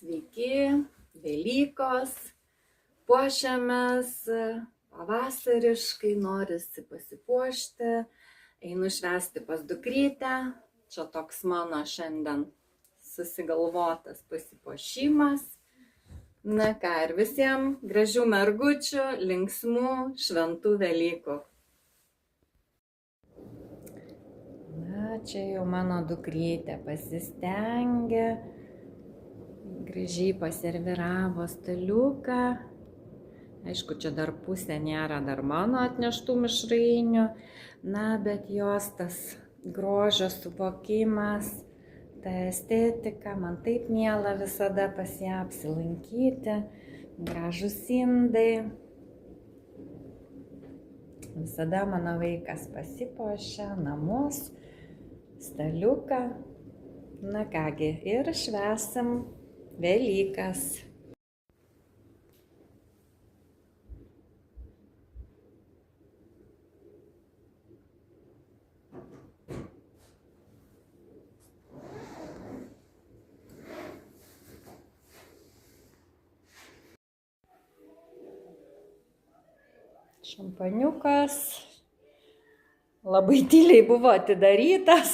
Sveiki, Velykos, puošiamės pavasariškai, norisi pasipuošti, einu švęsti pas dukrytę, čia toks mano šiandien susigalvotas pasipuošimas. Na ką, ir visiems gražių mergučių, linksmų, šventų Velykų. Na, čia jau mano dukrytė pasistengė. Gražiai paserviravo staliuką. Aišku, čia dar pusė nėra dar mano atneštų mišrainių. Na, bet jos tas grožio suvokimas, ta estetika, man taip miela visada pas ją apsilankyti. Gražus indai. Visada mano vaikas pasipuošia namus, staliuką. Na kągi, ir švęsim Velykas. Šampaniukas labai tyliai buvo atidarytas.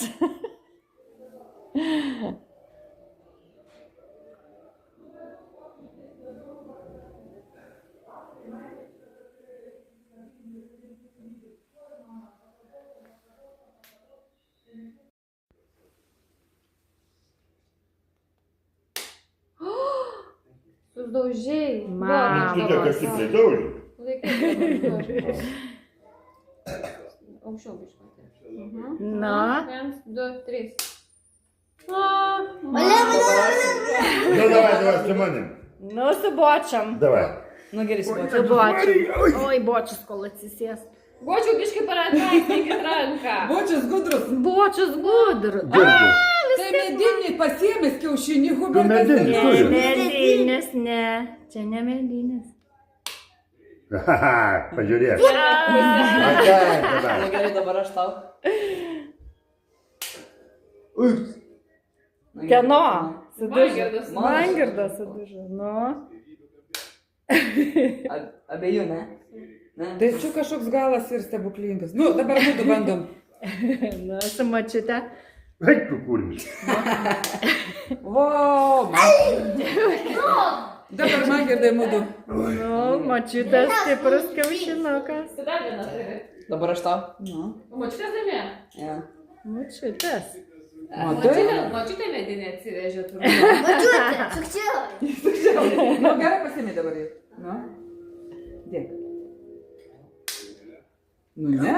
Suzdaužiai. Mama. Tu tą kažkaip nedauži. Aukščiau biškutė. Na. 1, 2, 3. Ну давай, с маним. Nu, su bočiam. Давай. Nu, gerai, su bočiam. Oi, bočius, kol atsisės. Bočiau biškai parataiskit ranką. Bočius gudrus. Bočius gudrus. Tai medinį pasiėmęs kiaušinį, Nu, Hubertas. medinis, Ne, turi. medinis, ne. Čia ne medinis. Haha, pažiūrėk. Ateik, dabar. Gerai, dabar aš tau. Kieno? Mangirdas. Mangirdas sudužo. Nu. Abiejų, ne? Tai čia kažkoks galas ir stebuklingas. Nu, dabar būtų bandom. Na, su močiute. Eik, tu kurmis. Vo, dabar Mangirdai mūdu. Nu, močiutės stiprus kiaušinukas. Tu dar vieną turi. Dabar aš tau. Nu. O močiutės laimė? Ja. Močiutės. Močiutė medinė atsivežė turbūt. Nu, gerai pasiėmė dabar jau. Nu. Dėk. Nu, ne?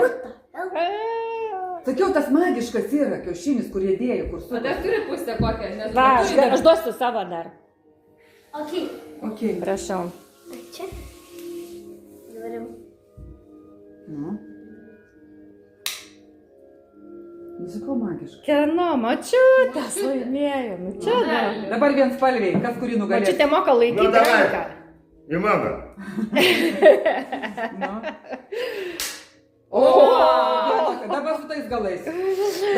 Sakiau, tas magiškas yra kiaušinis, kur jėdėjo, kur O su... dar turi pusę kokią, nes... Va, aš duosiu savo dar. Ok. Prašau. Čia? Norim. Nu. Nusakau magiškas. Kieno močiutės laimėjo. Nu, čia dar. Dabar vien spalviai, kas kurį nugalės. Močiutė moka Nu, laikyti davai. ranką. И мама. Nu. O, dabar su tais galais.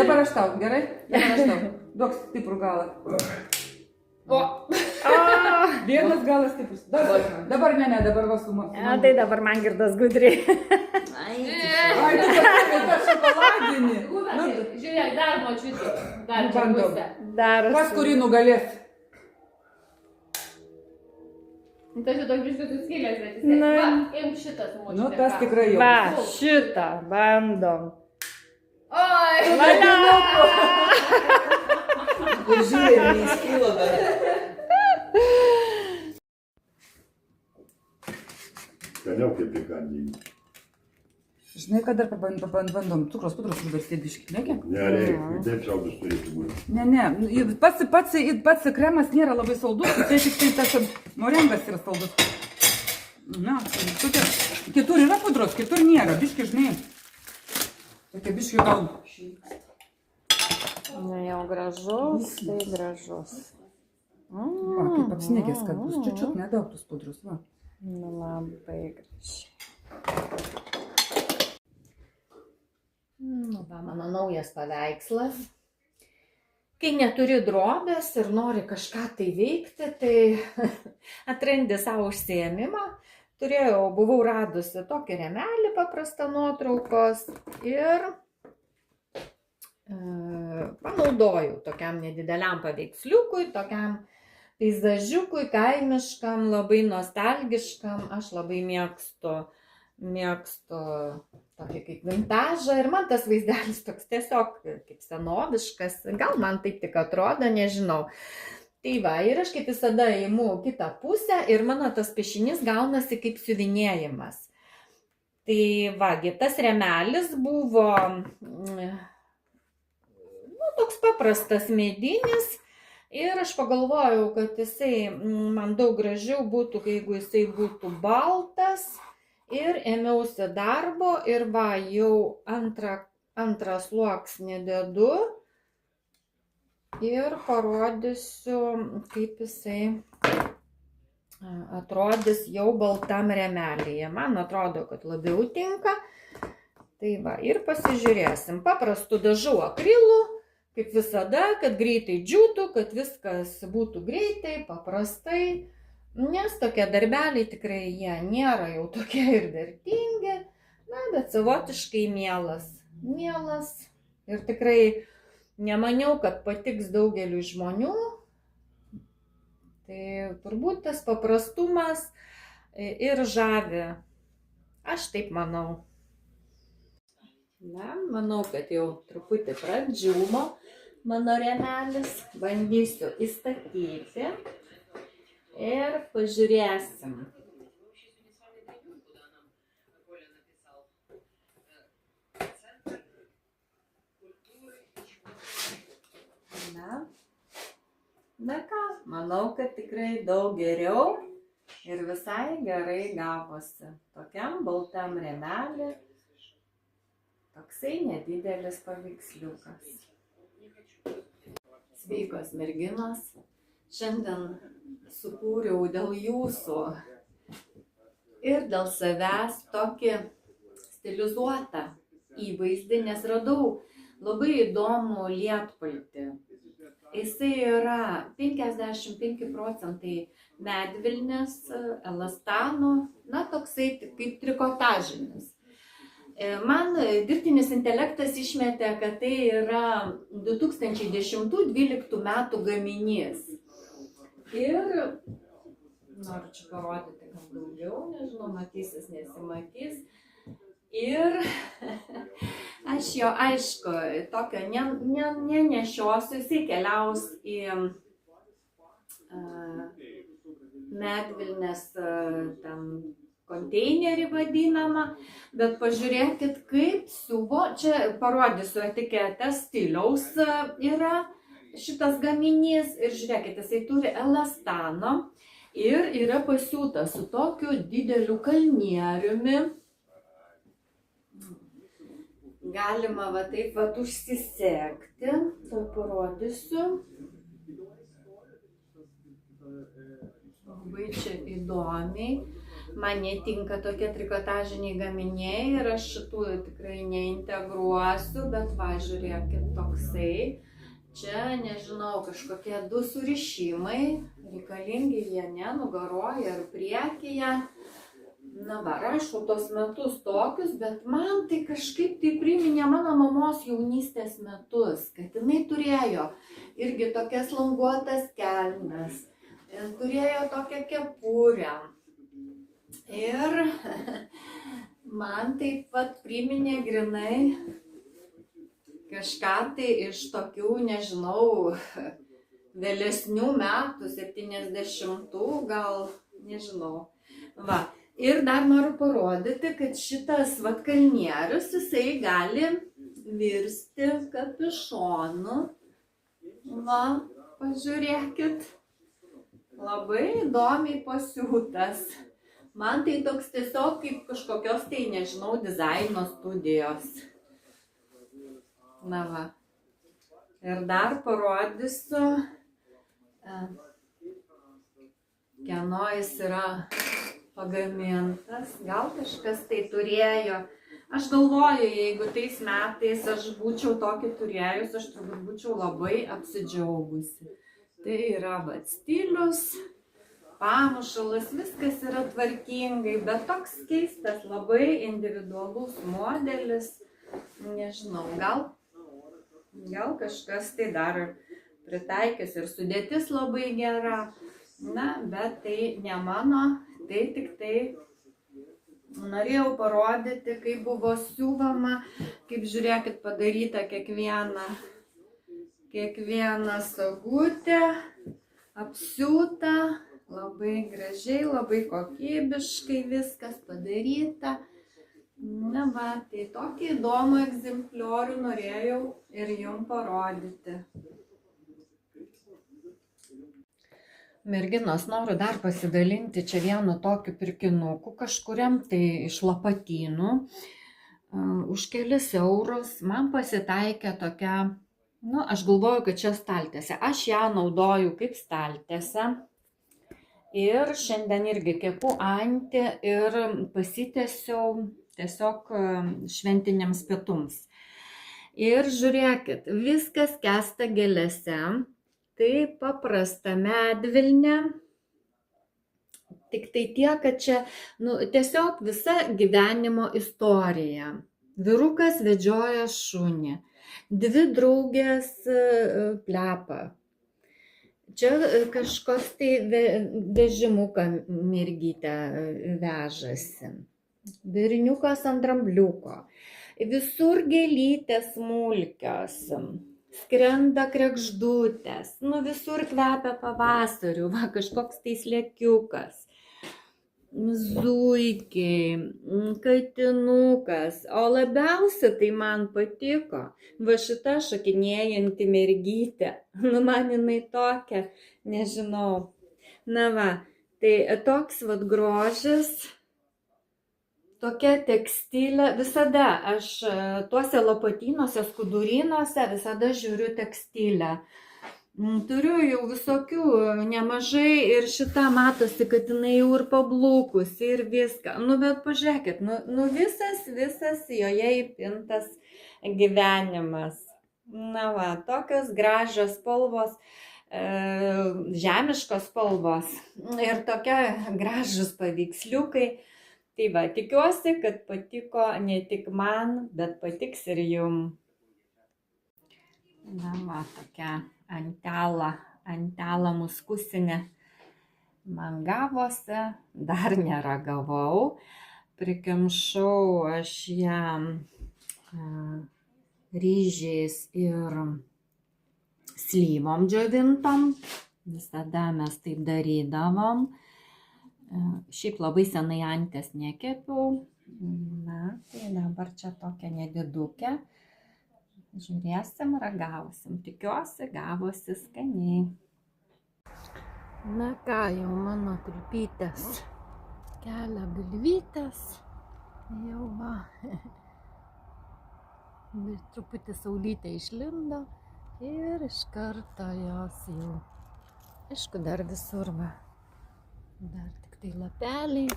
Dabar aš tau, gerai? Dabar aš tau. Duok stiprų galą. O! Vienas galas stiprus. Dabar ne, dabar va su man. A, tai dabar Mangirdas gudriai. Ai, tu pasiėmė tą šokoladinį. Žiūrėk, dar močiutė. Dar Nu, čia bandom. pusę. Dar. Kas kurį nugalės? Tai čia toks biškai suskilęs, bet jis... Na. Va, imk šitas močiutė. Nu, tas tikrai jau. Va, šitą bandom. Oi! Ir žiūrėjai, neįskilo dar. Skaniau kaip pikantiniai. Žinai, kad dar pabandom cukros pudros užbarstyti biškį, negi? Nereikia, taip saldus turėtų būti. Ne. Pats kremas nėra labai saldus, tai tik tai tas morengas yra saldus. Na, tokia, kitur yra pudros, kitur nėra, biškį, žinai. Tokia biškį gal. Nu, jau gražus, tai gražus. Va, kaip apsnigęs, kad bus čiut nedaug tos pudros, va. Nu, labai gražiai. Nu, va, mano naujas paveikslas. kai neturi drobės ir nori kažką tai veikti, tai atrandi savo užsiėmimą. Buvau radusi tokį rėmelį paprastą nuotraukos ir panaudojau tokiam nedideliam paveiksliukui, tokiam peizažiukui, kaimiškam, labai nostalgiškam. Aš labai mėgstu tokį kaip vintažą ir man tas vaizdelis toks tiesiog kaip senoviškas, gal man taip tik atrodo, nežinau. Tai va, ir aš kaip visada imu kitą pusę ir mano tas piešinys gaunasi kaip siuvinėjimas. Tai vagi, tas rėmelis buvo toks paprastas medinis ir aš pagalvojau, kad jisai man daug gražiau būtų, jeigu jisai būtų baltas. Ir ėmiausi darbo ir va, jau antrą sluoksnį dedu ir parodysiu, kaip jisai atrodys jau baltam rėmelyje. Man atrodo, kad labiau tinka. Tai va, ir pasižiūrėsim. Paprastu dažu akrilu, kaip visada, kad greitai džiūtų, kad viskas būtų greitai, paprastai. Nes tokie darbeliai tikrai jie nėra jau tokie ir vertingi, bet savotiškai mielas. Ir tikrai nemaniau, kad patiks daugeliu žmonių. Tai turbūt tas paprastumas ir žavi. Aš taip manau. Manau, kad jau truputį pradžiūmo mano rėmelis. Bandysiu įstatyti. Ir pažiūrėsim. Na ką, manau, kad tikrai daug geriau ir visai gerai gavosi. Tokiam baltam rėmelį, toksai nedidelis paveiksliukas. Sveikos merginos. Šiandien sukūriau dėl jūsų ir dėl savęs tokį stilizuotą įvaizdį, nes radau labai įdomų lietpaltį. Jisai yra 55% medvilnės, elastano, toksai kaip trikotažinis. Man dirbtinis intelektas išmetė, kad tai yra 2010-2012 metų gaminys. Ir noriu čia parodyti, gal daugiau, nežinau, matysis, nesimatys. Ir aš jo, aišku, tokio nenešiosiu, jisai keliaus į medvilnės konteinerį vadinamą, bet pažiūrėkit, kaip siuvo, čia parodysiu etiketę, stiliaus yra šitas gaminys ir žiūrėkit, jisai turi elastano ir yra pasiūtas su tokiu dideliu kalnieriumi. Galima va taip va užsisegti, tai parodysiu. Labai čia įdomiai. Man netinka tokie trikotažiniai gaminiai ir aš šitų tikrai neintegruosiu, bet va žiūrėkit toksai. Čia, nežinau, kažkokie du surišimai, reikalingi vieni nugaroje ir priekyje. Na va, aišku, tos metus tokius, bet man tai kažkaip tai priminė mano mamos jaunystės metus, kad jinai turėjo irgi tokias languotas kelnes, turėjo tokią kepurę. Ir man taip pat priminė grinai kažką tai iš tokių, nežinau, vėlesnių metų, 70-ų, gal, nežinau. Va, ir dar noriu parodyti, kad šitas kalnierius, jisai gali virsti kapišonu. Va, pažiūrėkit, labai įdomiai pasiūtas. Man tai toks tiesiog kaip kažkokios tai, nežinau, dizaino studijos. Na va. Ir dar parodysiu, kieno jis yra pagamintas. Gal kažkas tai turėjo Aš galvoju, jeigu tais metais aš būčiau tokį turėjus, aš turbūt būčiau labai apsidžiaugusi. Tai yra vat stilius, pamušalas, viskas yra tvarkingai, bet toks keistas, labai individualus modelis. Nežinau, gal kažkas tai dar pritaikys ir sudėtis labai gera. Na, bet tai ne mano, tai tik tai norėjau parodyti, kaip buvo siūvama, kaip žiūrėkit padaryta kiekviena sagutė, apsiūta, labai gražiai, labai kokybiškai viskas padaryta. Na va, tai tokį įdomų egzempliorių norėjau ir jums parodyti. Merginos, noriu dar pasidalinti čia vienu tokiu pirkinuku kažkuriam, tai iš Lapatynų. Už kelis eurus man pasitaikė tokia, aš galvoju, kad čia staltiesė. Aš ją naudoju kaip staltiesę. Ir šiandien irgi kepu antį ir pasitiesiau tiesiog šventiniams pietums. Ir žiūrėkit, viskas kesta gėlėse. Tai paprasta medvilnė, tik tai tiek, kad čia tiesiog visa gyvenimo istorija. Vyrukas vedžioja šunį, dvi draugės plepa. Čia kažkoks tai vežimuką mergytę vežasi, berniukas ant drambliuko, visur gėlytės smulkios. Skrenda kregždutės, visur kvepia pavasariu, va kažkoks tai slėkiukas, zuikiai, katinukas, o labiausia tai man patiko, va šita šokinėjanti mergytė, man jinai tokia, nežinau, na va, tai toks vat grožis. Tokia tekstilė, visada aš tuose Lapatynuose, skudurynuose visada žiūriu tekstilę. Turiu jau visokių nemažai ir šita matosi, kad jinai jau ir pablukusi ir viską. Bet pažiūrėkit, visas joje įpintas gyvenimas. Na va, tokios gražios spalvos, žemiškos spalvos ir tokie gražus paveiksliukai. Tai va, tikiuosi, kad patiko ne tik man, bet patiks ir jum. Na va, tokia antela muskusinė man gavosi, dar neragavau. Prikimšau aš ją ryžiais ir slyvom džiovintom. Visada mes taip darydavom. Šiaip labai senai anties nekepiau. Na, tai dabar čia tokia nedidukę. Žiūrėsim, ragausim. Tikiuosi, gavosi skaniai. Na ką, jau mano tulpytės kelia galvytės. Jau va. Truputį saulytė išlindo ir iš karto jos jau. Aišku, dar visur va. Dar tik tai lapeliai,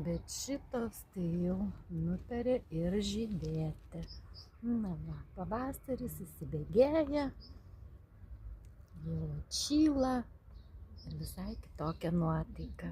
bet šitos tai jau nutarė ir žydėti. Na va, pavasaris įsibėgėja, jau atšyla ir visai kitokia nuotaika.